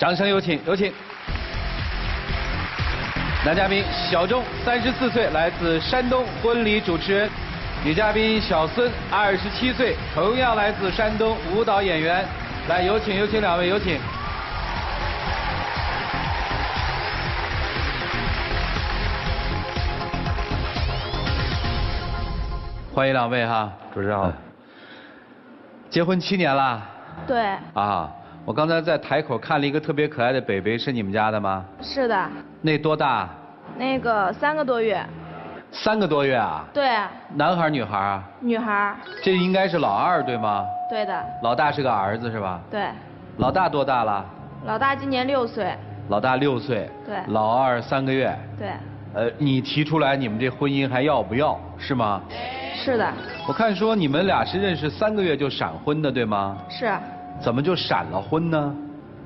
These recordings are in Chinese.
掌声有请，有请。男嘉宾小钟，34岁，来自山东，婚礼主持人；女嘉宾小孙，27岁，同样来自山东，舞蹈演员。来，有请，有请两位，有请。欢迎两位哈，主持人好。结婚7年了。对。啊，我刚才在台口看了一个特别可爱的北，是你们家的吗？是的。那多大？那个3个多月。3个多月啊？对。男孩女孩啊？女孩。这应该是老二对吗？对的。老大是个儿子是吧？对。老大多大了？老大今年6岁。老大6岁。对。老二3个月。对。你提出来你们这婚姻还要不要是吗？是的。我看说你们俩是认识3个月就闪婚的对吗？是。怎么就闪了婚呢？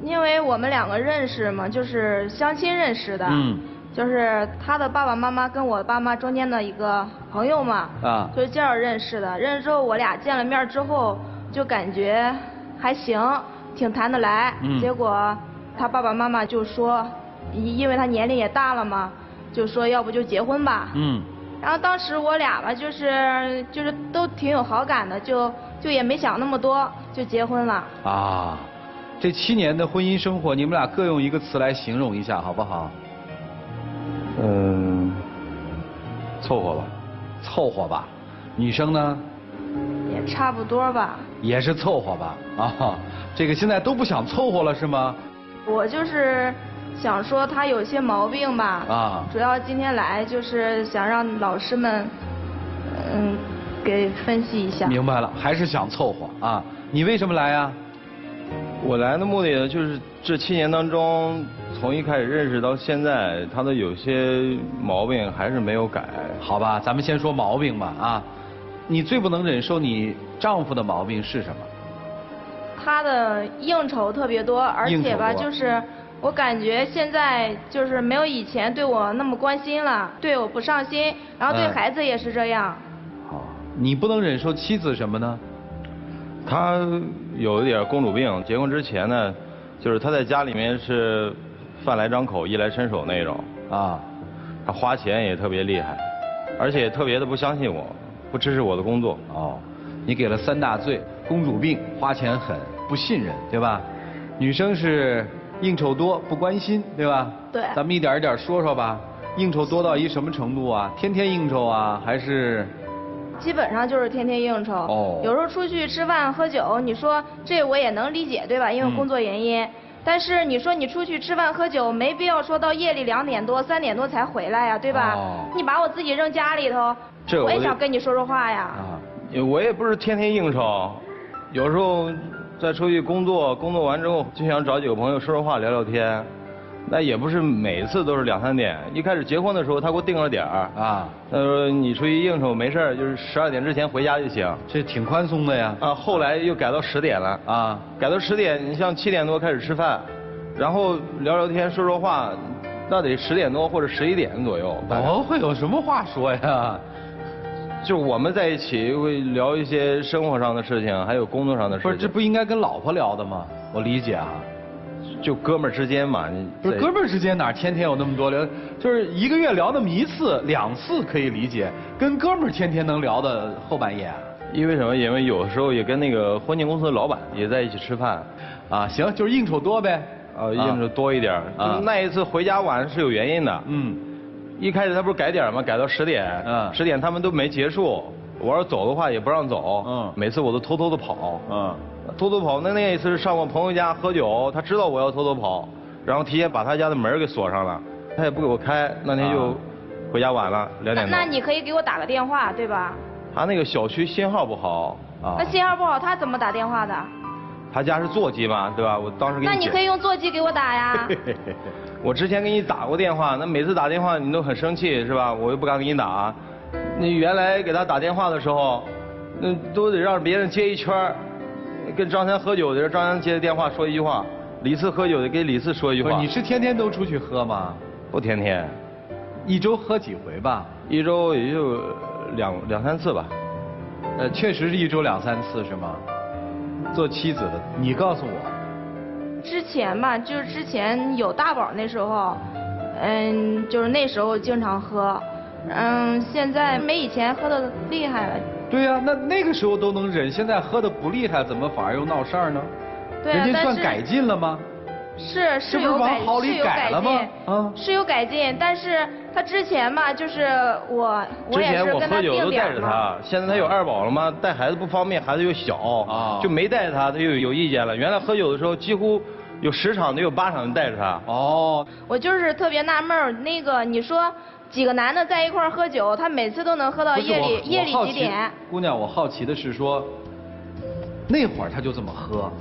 因为我们2个认识嘛，就是相亲认识的。嗯。就是他的爸爸妈妈跟我爸妈中间的一个朋友嘛。啊。就是这样认识的。认识之后我俩见了面之后就感觉还行，挺谈得来。嗯。结果他爸爸妈妈就说，因为他年龄也大了嘛，就说要不就结婚吧。嗯。然后当时我俩吧，就是都挺有好感的，就也没想那么多，就结婚了。啊，这7年的婚姻生活，你们俩各用一个词来形容一下，好不好？凑合吧。凑合吧。女生呢？也差不多吧。也是凑合吧。啊，这个现在都不想凑合了是吗？我就是想说他有些毛病吧。啊。主要今天来就是想让老师们，给分析一下。明白了，还是想凑合啊？你为什么来呀？我来的目的呢，就是这7年当中，从一开始认识到现在，他的有些毛病还是没有改。好吧，咱们先说毛病吧啊。你最不能忍受你丈夫的毛病是什么？他的应酬特别多，而且吧，就是我感觉现在就是没有以前对我那么关心了，对我不上心，然后对孩子也是这样。好，你不能忍受妻子什么呢？他有一点公主病，结婚之前呢，就是他在家里面是饭来张口、衣来伸手那种啊，他花钱也特别厉害，而且特别的不相信我，不支持我的工作。哦，你给了3大罪：公主病、花钱狠、不信任，对吧？女生是应酬多、不关心，对吧？对。咱们一点一点说说吧。应酬多到一什么程度啊？天天应酬啊，还是？基本上就是天天应酬。哦。有时候出去吃饭喝酒，你说这我也能理解，对吧？因为工作原因。但是你说你出去吃饭喝酒，没必要说到夜里2点多、3点多才回来呀，对吧？哦。你把我自己扔家里头，我也想跟你说说话呀。啊。我也不是天天应酬，有时候再出去工作完之后，就想找几个朋友说说话、聊聊天。那也不是每次都是2、3点。一开始结婚的时候，他给我定了点儿啊。他说你出去应酬没事就是12点之前回家就行。这挺宽松的呀。啊，后来又改到10点了啊。改到10点，你像7点多开始吃饭，然后聊聊天、说说话，那得10点多或者11点左右。会有什么话说呀？就我们在一起会聊一些生活上的事情，还有工作上的事情。不是，这不应该跟老婆聊的吗？我理解啊。就哥们儿之间嘛，不是哥们儿之间哪天天有那么多聊，就是1个月聊那么1次、2次可以理解，跟哥们儿天天能聊的后半夜。因为什么？因为有时候也跟那个婚庆公司的老板也在一起吃饭。啊，行，就是应酬多呗。应酬多一点。啊。那一次回家晚是有原因的。嗯。一开始他不是改点吗？改到10点。嗯。10点他们都没结束，我要走的话也不让走。嗯。每次我都偷偷的跑。嗯。偷偷跑，那一次是上我朋友家喝酒，他知道我要偷偷跑，然后提前把他家的门给锁上了，他也不给我开，那天就回家晚了2点多。那你可以给我打个电话，对吧？他那个小区信号不好啊。那信号不好，他怎么打电话的？他家是座机嘛，对吧？我当时给你。那你可以用座机给我打呀。我之前给你打过电话，那每次打电话你都很生气是吧？我又不敢给你打。你原来给他打电话的时候，那都得让别人接一圈。跟张三喝酒的时候，张三接的电话说一句话；李四喝酒的给李四说一句话。你是天天都出去喝吗？不天天，1周喝几回吧？1周也就两三次吧。确实是1周2、3次是吗？做妻子的，你告诉我，之前吧，就是之前有大宝那时候，就是那时候经常喝，现在没以前喝的厉害了。对呀，那个时候都能忍，现在喝的不厉害，怎么反而又闹事儿呢？对啊，人家算改进了吗？是有改进，是有改进，但是他之前吧，就是我也是跟他定点嘛。之前我喝酒都带着他，现在他有二宝了嘛，带孩子不方便，孩子又小，就没带他，他又有意见了。原来喝酒的时候，几乎有10场得有8场带着他。哦，我就是特别纳闷儿，那个你说几个男的在一块儿喝酒，他每次都能喝到夜里几点？姑娘，我好奇的是说，那会儿他就这么喝，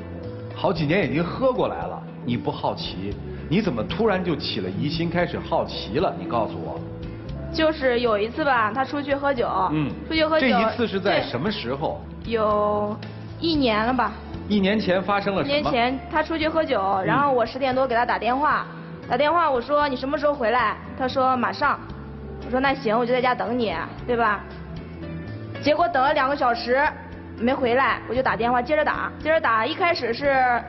好几年已经喝过来了。你不好奇，你怎么突然就起了疑心，开始好奇了？你告诉我。就是有一次吧，他出去喝酒，出去喝酒。这一次是在什么时候？有1年了吧。1年前发生了什么？1年前他出去喝酒，然后我10点多给他打电话，我说你什么时候回来？他说马上。我说那行，我就在家等你，对吧？结果等了2个小时没回来，我就打电话接着打，一开始是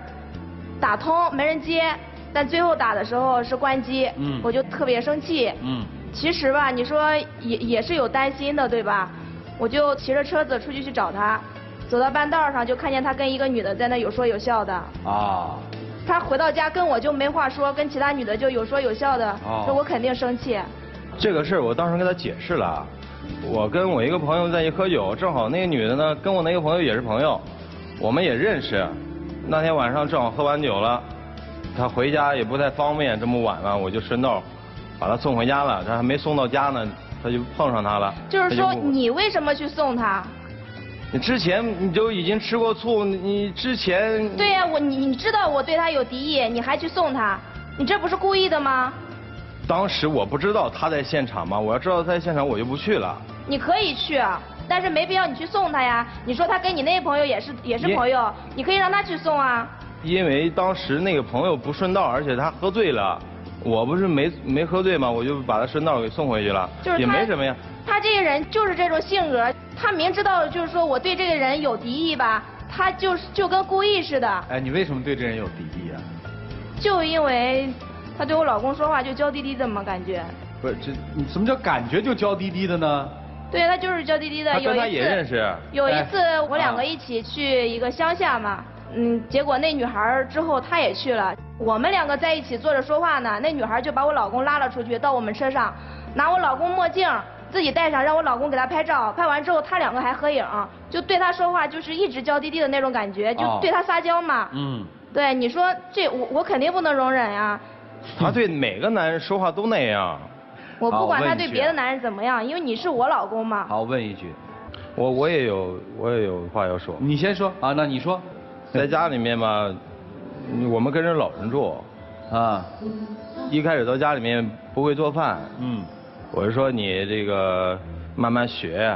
打通没人接，但最后打的时候是关机，我就特别生气。其实吧，你说也是有担心的，对吧？我就骑着车子出去找他，走到半道上就看见他跟一个女的在那有说有笑的。他回到家跟我就没话说，跟其他女的就有说有笑的，这我肯定生气。这个事儿我当时跟他解释了，我跟我一个朋友在一起喝酒，正好那个女的呢跟我那个朋友也是朋友，我们也认识。那天晚上正好喝完酒了，他回家也不太方便，这么晚了，我就顺道把他送回家了。他还没送到家呢，他就碰上他了。就是说你为什么去送他？你之前你就已经吃过醋，你之前。对呀，你知道我对他有敌意，你还去送他，你这不是故意的吗？当时我不知道他在现场嘛，我要知道他在现场我就不去了。你可以去，但是没必要你去送他呀。你说他跟你那个朋友也是朋友，你可以让他去送啊。因为当时那个朋友不顺道，而且他喝醉了，我不是没喝醉嘛，我就把他顺道给送回去了，也没什么呀。他这个人就是这种性格，他明知道就是说我对这个人有敌意吧，他就跟故意似的。哎，你为什么对这人有敌意啊？就因为他对我老公说话就娇滴滴的嘛，感觉。不是，你什么叫感觉就娇滴滴的呢？对，他就是娇滴滴的。他跟他也认识。有一次我2个一起去一个乡下嘛，结果那女孩之后她也去了，我们2个在一起坐着说话呢，那女孩就把我老公拉了出去，到我们车上，拿我老公墨镜自己戴上，让我老公给她拍照，拍完之后他2个还合影，就对他说话就是一直娇滴滴的那种感觉，就对他撒娇嘛。对，你说这我肯定不能容忍呀。他对每个男人说话都那样。我不管他对别的男人怎么样，因为你是我老公嘛。好，问一句，我也有话要说。你先说啊，那你说。在家里面嘛，我们跟着老人住，一开始到家里面不会做饭，我是说你这个慢慢学，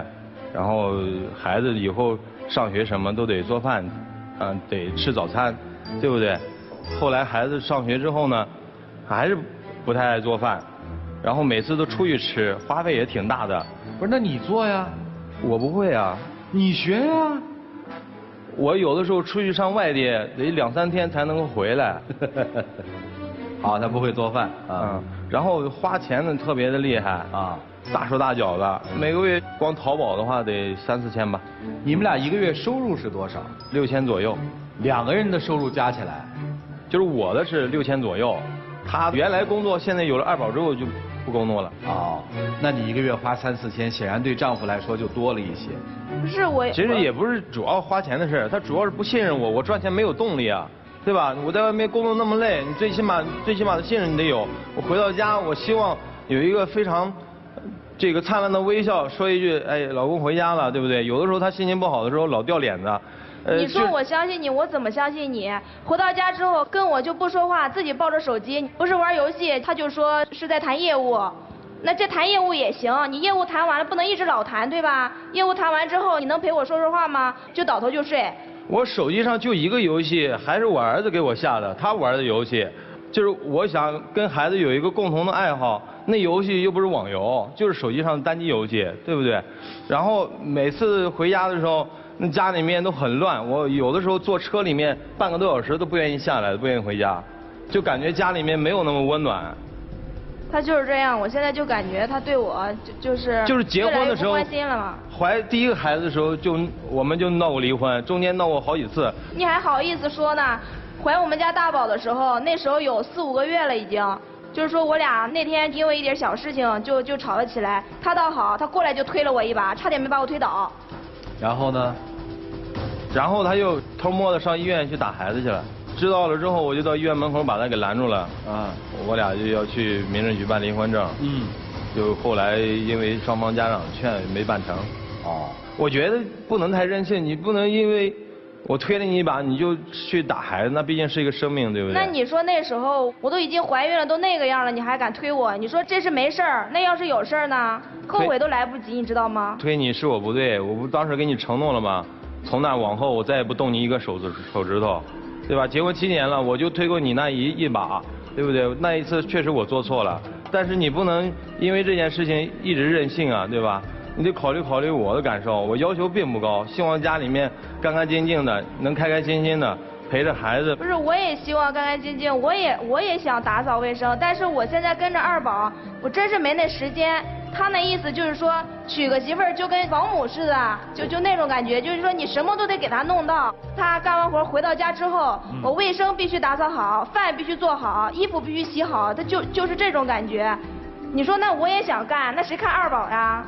然后孩子以后上学什么都得做饭，得吃早餐，对不对？后来孩子上学之后呢，还是不太爱做饭。然后每次都出去吃，花费也挺大的。不是，那你做呀？我不会啊。你学呀。我有的时候出去上外地，得2、3天才能够回来。好，他不会做饭啊。然后花钱呢特别的厉害啊，大手大脚的，每个月光淘宝的话得3、4千吧。你们俩一个月收入是多少？6000左右。2个人的收入加起来，就是我的是6000左右，他原来工作，现在有了2宝之后就不工作了。那你一个月花3、4千，显然对丈夫来说就多了一些。不是我，其实也不是主要花钱的事，他主要是不信任我，我赚钱没有动力啊，对吧？我在外面工作那么累，你最起码的信任你得有。我回到家，我希望有一个非常这个灿烂的微笑，说一句，哎，老公回家了，对不对？有的时候他心情不好的时候老掉脸子。你说我相信你，我怎么相信你？回到家之后跟我就不说话，自己抱着手机，不是玩游戏，他就说是在谈业务。那这谈业务也行，你业务谈完了不能一直老谈，对吧？业务谈完之后，你能陪我说说话吗？就倒头就睡。我手机上就一个游戏，还是我儿子给我下的，他玩的游戏，就是我想跟孩子有一个共同的爱好，那游戏又不是网游，就是手机上的单机游戏，对不对？然后每次回家的时候，那家里面都很乱，我有的时候坐车里面半个多小时都不愿意下来，不愿意回家，就感觉家里面没有那么温暖。他就是这样，我现在就感觉他对我就是结婚的时候越来越不关心了嘛。怀第一个孩子的时候我们就闹过离婚，中间闹过好几次。你还好意思说呢？怀我们家大宝的时候，那时候有4、5个月了已经。就是说我俩那天因为一点小事情就吵了起来，他倒好，他过来就推了我一把，差点没把我推倒。然后呢？然后他又偷摸的上医院去打孩子去了，知道了之后我就到医院门口把他给拦住了。啊，我俩就要去民政局办离婚证。就后来因为双方家长劝没办成。哦。我觉得不能太任性，你不能因为我推了你一把，你就去打孩子，那毕竟是一个生命，对不对？那你说那时候我都已经怀孕了，都那个样了，你还敢推我？你说这是没事儿，那要是有事儿呢？后悔都来不及，你知道吗？推你是我不对，我不当时给你承诺了吗？从那往后我再也不动你一个手指头，对吧？结婚7年了，我就推过你那一把，对不对？那一次确实我做错了，但是你不能因为这件事情一直任性啊，对吧？你得考虑考虑我的感受，我要求并不高，希望家里面干干净净的，能开开心心的陪着孩子。不是，我也希望干干净净，我也想打扫卫生，但是我现在跟着二宝，我真是没那时间。他那意思就是说，娶个媳妇儿就跟保姆似的，就那种感觉，就是说你什么都得给他弄到。他干完活回到家之后，我卫生必须打扫好，饭必须做好，衣服必须洗好，他就是这种感觉。你说那我也想干，那谁看二宝呀？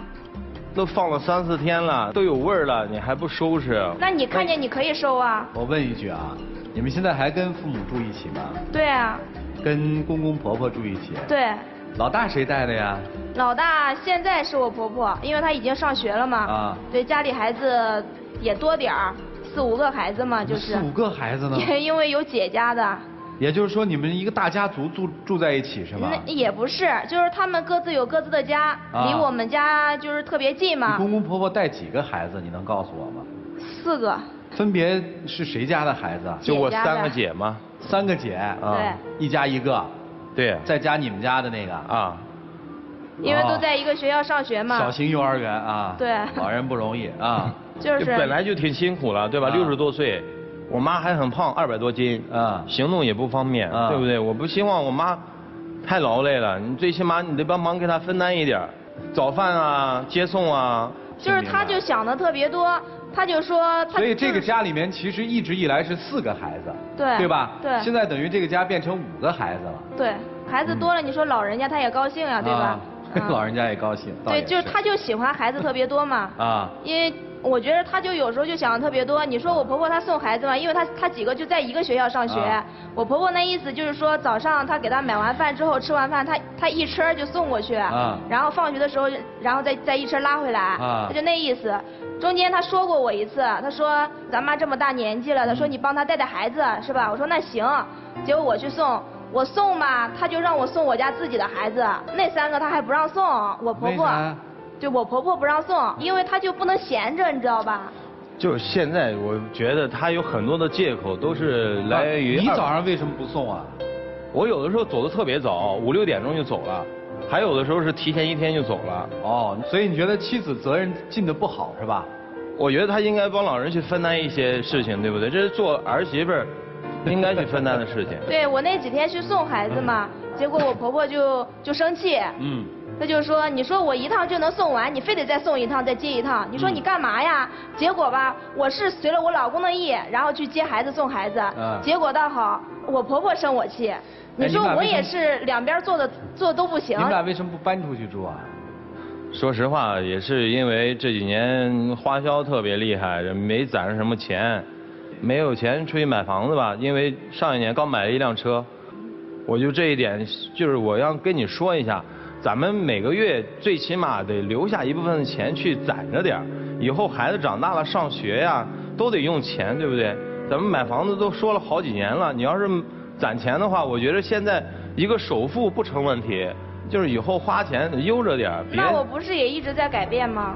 都放了3、4天了，都有味儿了，你还不收拾？那你看见你可以收啊。我问一句啊，你们现在还跟父母住一起吗？对啊。跟公公婆婆住一起？对。老大谁带的呀？老大现在是我婆婆，因为她已经上学了嘛。啊。对，家里孩子也多点儿，4、5个孩子嘛，就是。4、5个孩子呢？因为有姐家的。也就是说，你们一个大家族住在一起是吗？那也不是，就是他们各自有各自的家，离我们家就是特别近嘛。你公公婆婆带几个孩子？你能告诉我吗？4个。分别是谁家的孩子？就我3个姐嘛。3个姐。对。一家一个。对。再加你们家的那个。啊。因为都在一个学校上学嘛。小型幼儿园啊。对。老人不容易啊。就是。本来就挺辛苦了，对吧？60多岁。我妈还很胖，200多斤，行动也不方便，对不对？我不希望我妈太劳累了，你最起码你得帮忙给她分担一点，早饭啊、接送啊。就是他就想的特别多，他就说他。所以这个家里面其实一直以来是4个孩子，对吧？对。现在等于这个家变成5个孩子了。对，孩子多了，你说老人家他也高兴呀，对吧？老人家也高兴。对，就是他就喜欢孩子特别多嘛。啊。因为。我觉得他就有时候就想的特别多。你说我婆婆她送孩子嘛，因为她几个就在一个学校上学。我婆婆那意思就是说，早上她给她买完饭之后，吃完饭她一车就送过去，然后放学的时候，然后再一车拉回来，她就那意思。中间她说过我一次，她说咱妈这么大年纪了，她说你帮她带带孩子是吧？我说那行。结果我去送，我送嘛，她就让我送我家自己的孩子，那3个她还不让送，我婆婆。就我婆婆不让送，因为她就不能闲着，你知道吧？就是现在，我觉得她有很多的借口都是来源于。你早上为什么不送啊？我有的时候走的特别早，5、6点钟就走了，还有的时候是提前1天就走了。哦，所以你觉得妻子责任尽得不好是吧？我觉得她应该帮老人去分担一些事情，对不对？这是做儿媳妇儿应该去分担的事情。对，我那几天去送孩子嘛，结果我婆婆就生气。他就说，你说我一趟就能送完，你非得再送一趟，再接一趟，你说你干嘛呀？结果吧，我是随了我老公的意，然后去接孩子送孩子，结果倒好，我婆婆生我气。你说我也是两边做都不行。你们俩为什么不搬出去住啊？说实话，也是因为这几年花销特别厉害，没攒上什么钱，没有钱出去买房子吧，因为上一年刚买了1辆车，我就这一点，就是我要跟你说一下。咱们每个月最起码得留下一部分的钱去攒着点，以后孩子长大了上学呀，都得用钱，对不对？咱们买房子都说了好几年了，你要是攒钱的话，我觉得现在一个首付不成问题，就是以后花钱悠着点。那我不是也一直在改变吗？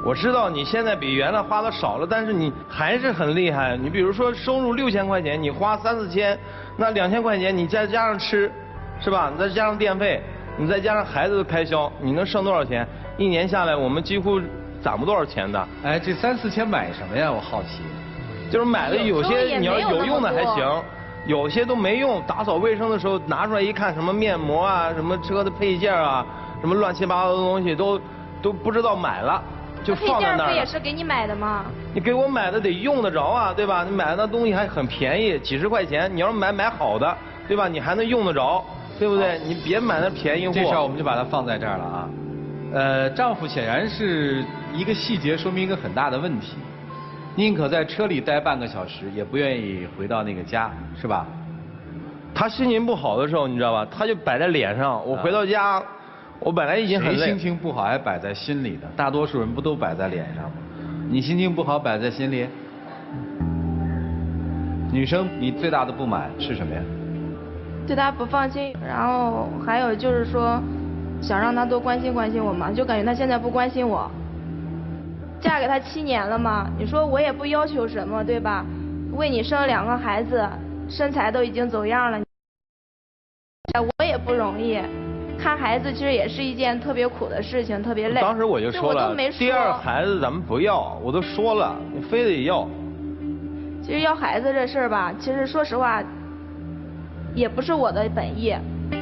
我知道你现在比原来花的少了，但是你还是很厉害。你比如说收入6000块钱，你花3、4千，那2000块钱你再加上吃，是吧？你再加上电费。你再加上孩子的开销，你能剩多少钱？1年下来，我们几乎攒不多少钱的。哎，这3、4千买什么呀？我好奇。就是买的有些你要有用的还行，有些都没用。打扫卫生的时候拿出来一看，什么面膜啊，什么车的配件啊，什么乱七八糟的东西都不知道买了，就放在那儿。配件不也是给你买的吗？你给我买的得用得着啊，对吧？你买的那东西还很便宜，几十块钱。你要是买好的，对吧？你还能用得着，对不对？你别买那便宜货。这事儿我们就把它放在这儿了啊。丈夫显然是一个细节说明一个很大的问题。宁可在车里待半个小时，也不愿意回到那个家，是吧？他心情不好的时候，你知道吧？他就摆在脸上。我回到家，我本来已经很累。谁心情不好还摆在心里的？大多数人不都摆在脸上吗？你心情不好摆在心里？女生，你最大的不满是什么呀？对他不放心，然后还有就是说，想让他多关心关心我嘛，就感觉他现在不关心我。嫁给他7年了嘛，你说我也不要求什么，对吧？为你生了2个孩子，身材都已经走样了，我也不容易。看孩子其实也是一件特别苦的事情，特别累。当时我就说了，第2孩子咱们不要，我都说了，你非得要。其实要孩子这事儿吧，其实说实话，也不是我的本意。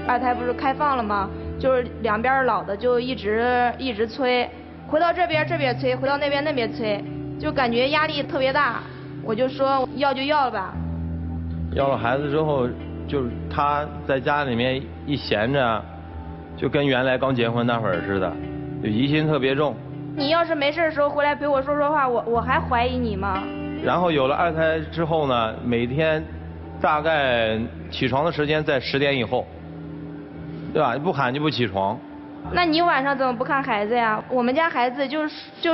2胎不是开放了吗？就是两边老的就一直催。回到这边催，回到那边催，就感觉压力特别大。我就说要就要了吧。要了孩子之后，就是他在家里面一闲着，就跟原来刚结婚那会儿似的，就疑心特别重。你要是没事的时候回来陪我说话，我还怀疑你吗？然后有了2胎之后呢，每天大概起床的时间在10点以后，对吧？不喊就不起床。那你晚上怎么不看孩子呀？我们家孩子就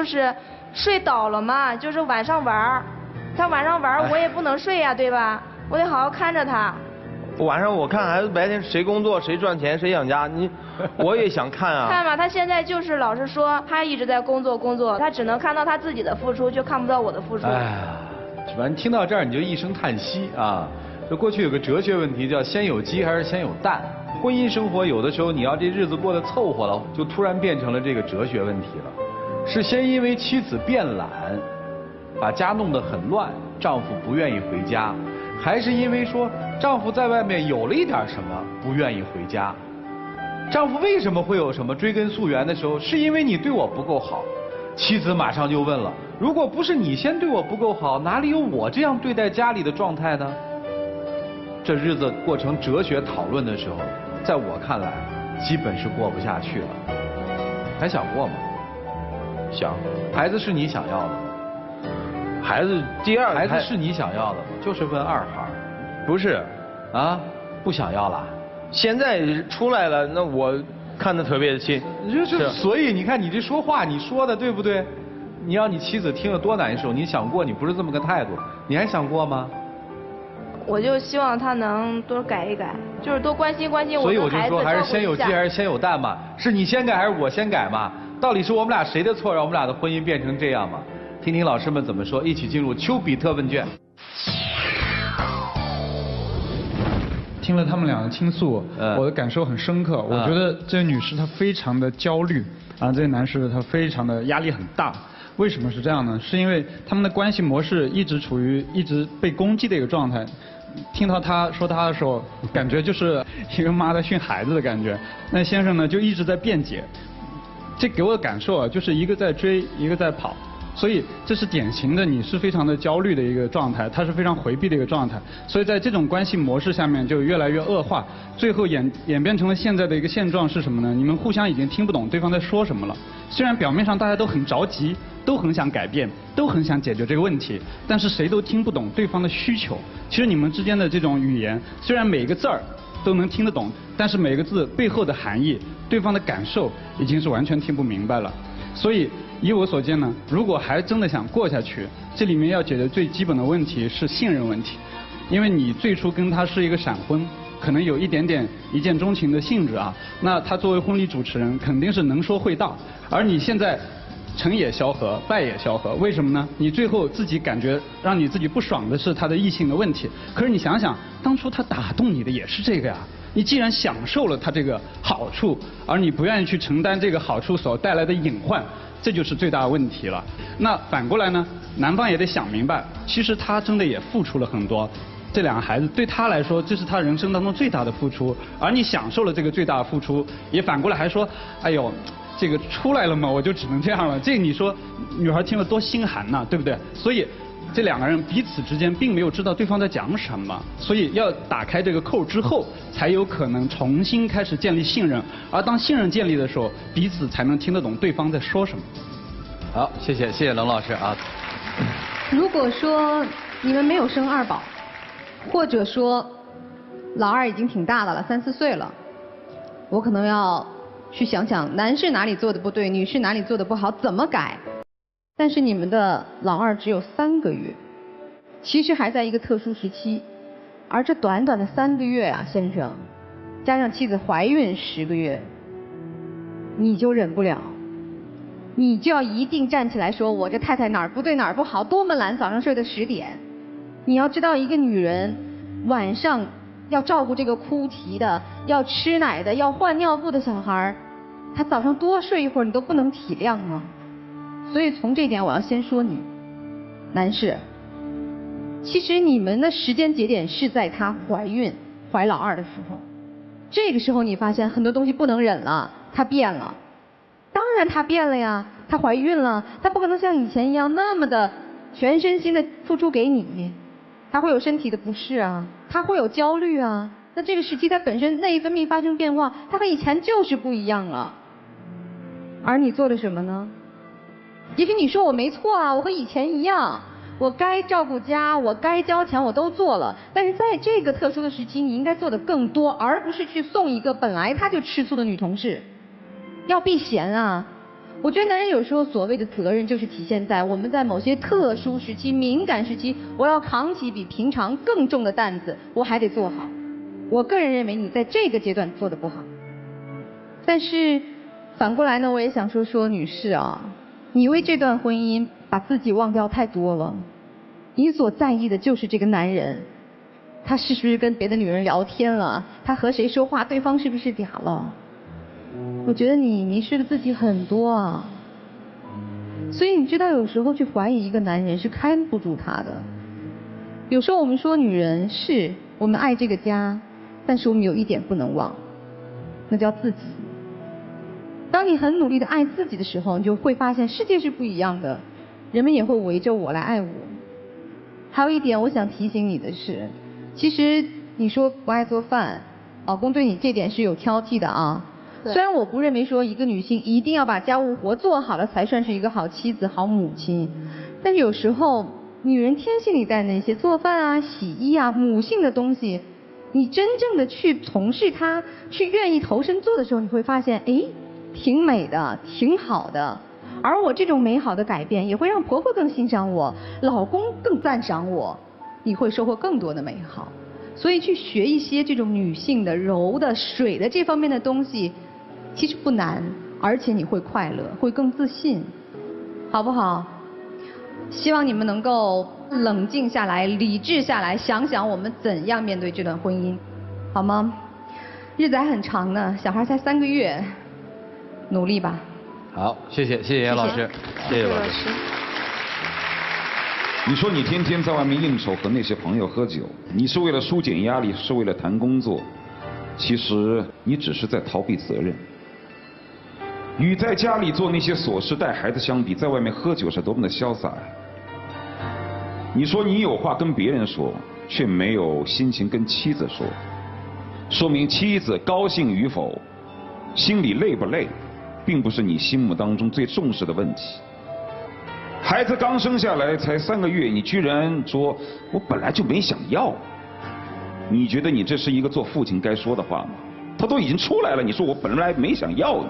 是睡倒了嘛，就是晚上玩，他晚上玩我也不能睡呀，对吧？我得好好看着他。晚上我看孩子，白天谁工作谁赚钱谁养家，我也想看啊。看嘛，他现在就是老是说他一直在工作，他只能看到他自己的付出，就看不到我的付出。哎呀，反正听到这儿你就一声叹息啊。这过去有个哲学问题叫先有鸡还是先有蛋？婚姻生活有的时候你要这日子过得凑合了，就突然变成了这个哲学问题了。是先因为妻子变懒，把家弄得很乱，丈夫不愿意回家，还是因为说丈夫在外面有了一点什么不愿意回家？丈夫为什么会有什么追根溯源的时候，是因为你对我不够好。妻子马上就问了，如果不是你先对我不够好，哪里有我这样对待家里的状态呢？这日子过成哲学讨论的时候，在我看来基本是过不下去了。还想过吗？想。孩子是你想要的？孩子孩子是你想要的吗？就是问2孩。不是。啊？不想要了？现在出来了，那我看得特别清。所以你看你这说话，你说的对不对？你让你妻子听了多难受。你想过你不是这么个态度，你还想过吗？我就希望他能多改一改，就是多关心关心我的孩子。所以我就说还是先有鸡还是先有蛋嘛？是你先改还是我先改嘛？到底是我们俩谁的错，让我们俩的婚姻变成这样嘛？听听老师们怎么说，一起进入丘比特问卷。听了他们俩的倾诉，我的感受很深刻。我觉得这位女士她非常的焦虑，这位男士他非常的压力很大。为什么是这样呢？是因为他们的关系模式一直处于一直被攻击的一个状态。听到他说他的时候，感觉就是一个妈在训孩子的感觉。那先生呢就一直在辩解，这给我的感受就是一个在追，一个在跑。所以这是典型的你是非常的焦虑的一个状态，他是非常回避的一个状态。所以在这种关系模式下面就越来越恶化，最后演变成了现在的一个现状是什么呢？你们互相已经听不懂对方在说什么了。虽然表面上大家都很着急，都很想改变，都很想解决这个问题，但是谁都听不懂对方的需求。其实你们之间的这种语言，虽然每个字儿都能听得懂，但是每个字背后的含义，对方的感受已经是完全听不明白了。所以以我所见呢，如果还真的想过下去，这里面要解决最基本的问题是信任问题。因为你最初跟他是一个闪婚，可能有一点点一见钟情的性质那他作为婚礼主持人肯定是能说会道，而你现在成也萧何，败也萧何，为什么呢？你最后自己感觉让你自己不爽的是他的异性的问题，可是你想想，当初他打动你的也是这个呀。你既然享受了他这个好处，而你不愿意去承担这个好处所带来的隐患，这就是最大的问题了。那反过来呢，男方也得想明白，其实他真的也付出了很多。这两个孩子对他来说，这是他人生当中最大的付出，而你享受了这个最大的付出，也反过来还说，哎呦，这个出来了嘛，我就只能这样了。这你说女孩听了多心寒呐，对不对？所以这两个人彼此之间并没有知道对方在讲什么，所以要打开这个扣之后，才有可能重新开始建立信任。而当信任建立的时候，彼此才能听得懂对方在说什么。好，谢谢冷老师啊。如果说你们没有生二宝，或者说老二已经挺大的了，3、4岁了，我可能要去想想男士哪里做的不对，女士哪里做的不好，怎么改。但是你们的老二只有3个月，其实还在一个特殊时期，而这短短的3个月啊，先生，加上妻子怀孕10个月，你就忍不了，你就要一定站起来说，我这太太哪儿不对哪儿不好，多么懒，早上睡到10点。你要知道，一个女人晚上要照顾这个哭啼的、要吃奶的、要换尿布的小孩，她早上多睡一会儿你都不能体谅吗？所以从这点我要先说你，男士，其实你们的时间节点是在她怀老二的时候，这个时候你发现很多东西不能忍了，她变了，当然她变了呀，她怀孕了，她不可能像以前一样那么的全身心的付出给你。他会有身体的不适啊，他会有焦虑啊。那这个时期他本身内分泌发生变化，他和以前就是不一样了。而你做了什么呢？也许你说我没错啊，我和以前一样，我该照顾家，我该交钱我都做了。但是在这个特殊的时期，你应该做的更多，而不是去送一个本来他就吃醋的女同事，要避嫌啊。我觉得男人有时候所谓的责任，就是体现在我们在某些特殊时期、敏感时期，我要扛起比平常更重的担子，我还得做好。我个人认为你在这个阶段做得不好。但是反过来呢，我也想说说女士啊，你为这段婚姻把自己忘掉太多了。你所在意的就是这个男人，他是不是跟别的女人聊天了？他和谁说话？对方是不是嗲了？我觉得你迷失了自己很多啊，所以你知道有时候去怀疑一个男人是看不住他的。有时候我们说女人是我们爱这个家，但是我们有一点不能忘，那叫自己。当你很努力的爱自己的时候，你就会发现世界是不一样的，人们也会围着我来爱我。还有一点我想提醒你的是，其实你说不爱做饭，老公对你这点是有挑剔的啊。虽然我不认为说一个女性一定要把家务活做好了才算是一个好妻子、好母亲，但是有时候女人天性里带那些做饭啊、洗衣啊、母性的东西，你真正的去从事它、去愿意投身做的时候，你会发现，哎，挺美的，挺好的。而我这种美好的改变，也会让婆婆更欣赏我，老公更赞赏我，你会收获更多的美好。所以去学一些这种女性的、柔的、水的这方面的东西，其实不难，而且你会快乐，会更自信，好不好？希望你们能够冷静下来、理智下来，想想我们怎样面对这段婚姻，好吗？日子还很长呢，小孩才3个月，努力吧。好，谢谢严老师，谢谢老师。你说你天天在外面应酬，和那些朋友喝酒，你是为了疏解压力，是为了谈工作，其实你只是在逃避责任。与在家里做那些琐事带孩子相比，在外面喝酒是多么的潇洒呀！你说你有话跟别人说，却没有心情跟妻子说，说明妻子高兴与否，心里累不累，并不是你心目当中最重视的问题。孩子刚生下来才3个月，你居然说我本来就没想要，你觉得你这是一个做父亲该说的话吗？他都已经出来了，你说我本来没想要你。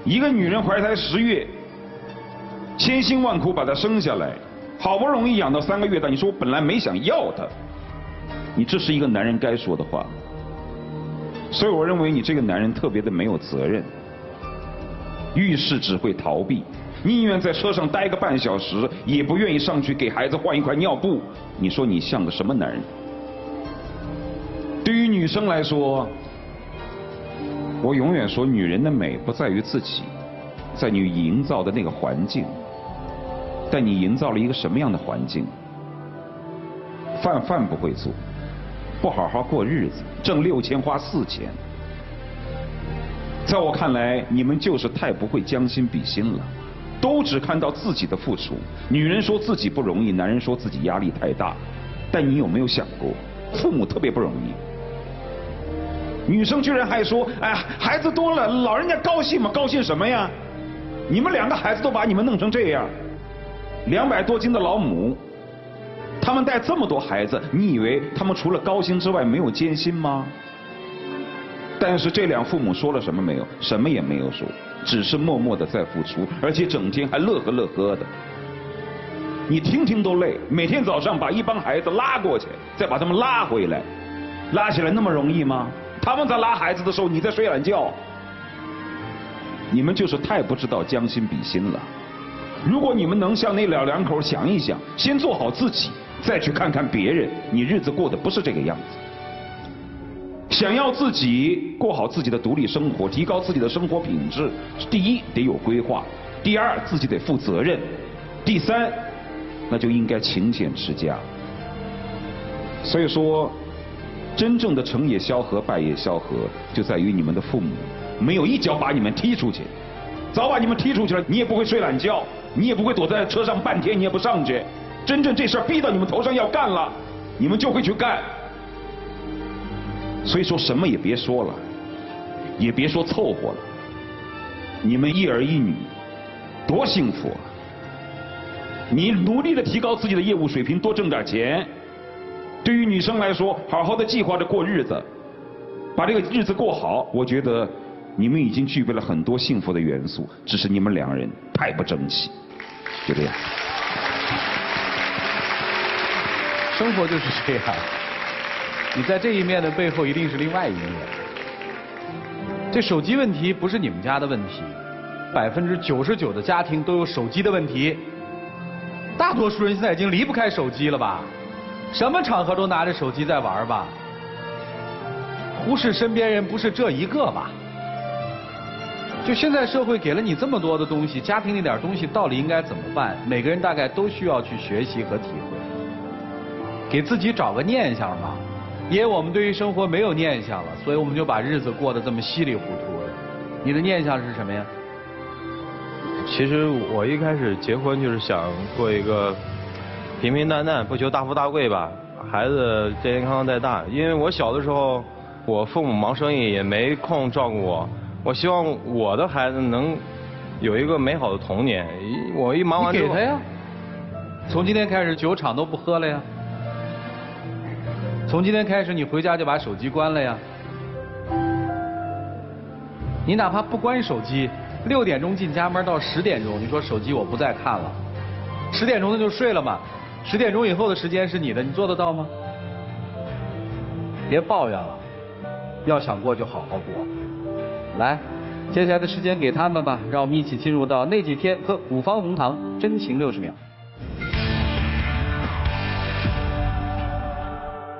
一个女人怀胎10月，千辛万苦把她生下来，好不容易养到3个月大，你说我本来没想要她，你这是一个男人该说的话吗？所以我认为你这个男人特别的没有责任，遇事只会逃避，宁愿在车上待个半小时，也不愿意上去给孩子换一块尿布。你说你像个什么男人？对于女生来说，我永远说女人的美不在于自己，在你营造的那个环境，但你营造了一个什么样的环境？饭不会做，不好好过日子，挣6000花4000。在我看来，你们就是太不会将心比心了，都只看到自己的付出。女人说自己不容易，男人说自己压力太大，但你有没有想过，父母特别不容易？女生居然还说，哎呀，孩子多了，老人家高兴吗？高兴什么呀？你们2个孩子都把你们弄成这样，200多斤的老母，他们带这么多孩子，你以为他们除了高兴之外没有艰辛吗？但是这2父母说了什么没有？什么也没有说，只是默默的在付出，而且整天还乐呵乐呵的。你听听都累，每天早上把一帮孩子拉过去，再把他们拉回来，拉起来那么容易吗？他们在拉孩子的时候，你在睡懒觉。你们就是太不知道将心比心了。如果你们能像那老2口想一想，先做好自己，再去看看别人，你日子过得不是这个样子。想要自己过好自己的独立生活，提高自己的生活品质，第一得有规划，第二自己得负责任，第三那就应该勤俭持家。所以说，真正的成也萧何，败也萧何，就在于你们的父母没有一脚把你们踢出去。早把你们踢出去了，你也不会睡懒觉，你也不会躲在车上半天，你也不上去。真正这事儿逼到你们头上要干了，你们就会去干。所以说什么也别说了，也别说凑合了。你们1儿1女，多幸福啊！你努力的提高自己的业务水平，多挣点钱。对于女生来说，好好的计划着过日子，把这个日子过好，我觉得你们已经具备了很多幸福的元素，只是你们2人太不争气。就这样。生活就是这样，你在这一面的背后一定是另外一面。这手机问题不是你们家的问题，99%的家庭都有手机的问题。大多数人现在已经离不开手机了吧？什么场合都拿着手机在玩吧？忽视身边人不是这一个吧？就现在社会给了你这么多的东西，家庭那点东西到底应该怎么办？每个人大概都需要去学习和体会，给自己找个念想嘛。因为我们对于生活没有念想了，所以我们就把日子过得这么稀里糊涂的。你的念想是什么呀？其实我一开始结婚就是想过一个平平淡淡，不求大富大贵吧，孩子健健康康带大。因为我小的时候，我父母忙生意也没空照顾我，我希望我的孩子能有一个美好的童年。我一忙完之后，你给他呀。从今天开始酒厂都不喝了呀。从今天开始你回家就把手机关了呀。你哪怕不关手机，6点钟进家门到10点钟，你说手机我不再看了，10点钟他就睡了嘛。10点钟以后的时间是你的，你做得到吗？别抱怨了，要想过就好好过。来，接下来的时间给他们吧，让我们一起进入到那几天和古方红糖真情60秒。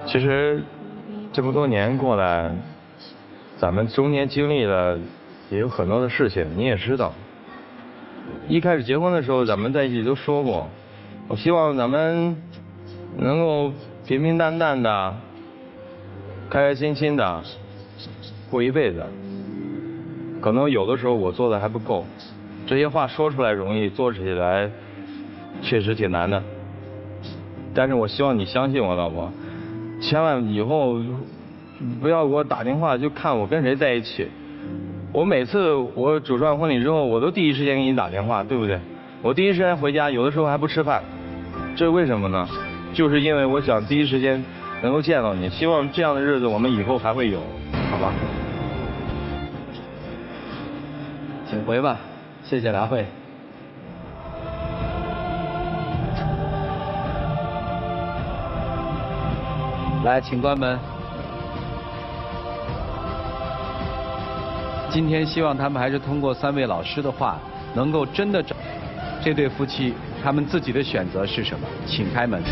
其实这么多年过来，咱们中间经历了也有很多的事情，你也知道。一开始结婚的时候，咱们在一起都说过，我希望咱们能够平平淡淡的、开开心心的过一辈子。可能有的时候我做的还不够，这些话说出来容易，做起来确实挺难的。但是我希望你相信我，老婆。千万以后不要给我打电话就看我跟谁在一起。我每次我主办婚礼之后，我都第一时间给你打电话，对不对？我第一时间回家，有的时候还不吃饭，这是为什么呢？就是因为我想第一时间能够见到你，希望这样的日子我们以后还会有，好吧？请回吧，谢谢梁慧。来，请关门。今天希望他们还是通过3位老师的话，能够真的找这对夫妻，他们自己的选择是什么？请开门。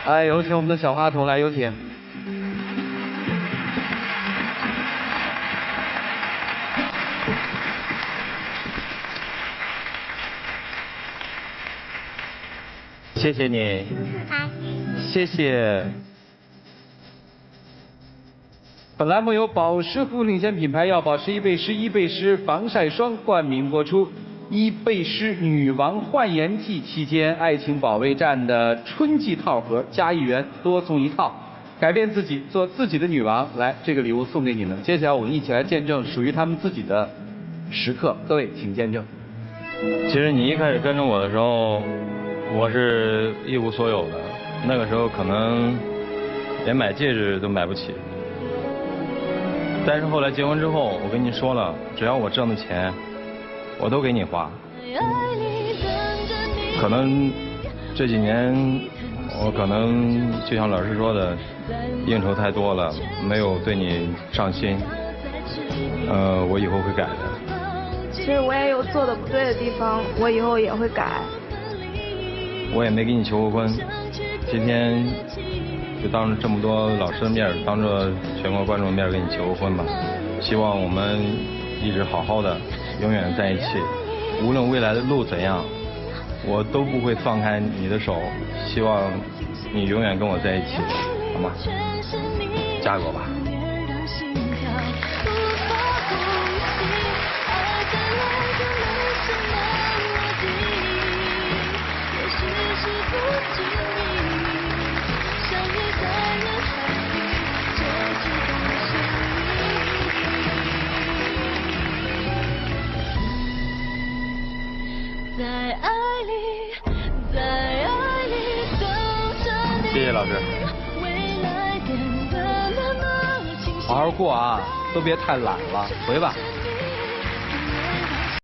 哎，有请我们的小话筒来，有请。谢谢你。谢谢。本栏目由保湿护肤领先品牌药保湿伊贝诗伊贝诗防晒霜冠名播出。伊贝诗女王焕颜季期间，爱情保卫战的春季套盒加1元多送1套，改变自己，做自己的女王。来，这个礼物送给你们。接下来我们一起来见证属于他们自己的时刻，各位请见证。其实你一开始跟着我的时候，我是一无所有的，那个时候可能连买戒指都买不起。但是后来结婚之后，我跟你说了，只要我挣的钱，我都给你花。可能这几年我可能就像老师说的，应酬太多了，没有对你上心。我以后会改的。其实我也有做的不对的地方，我以后也会改。我也没给你求过婚，今天就当着这么多老师的面，当着全国观众的面给你求个婚吧。希望我们一直好好的，永远在一起。无论未来的路怎样，我都不会放开你的手。希望你永远跟我在一起，好吗？嫁给我吧。谢谢老师。好好过啊，都别太懒了，回吧。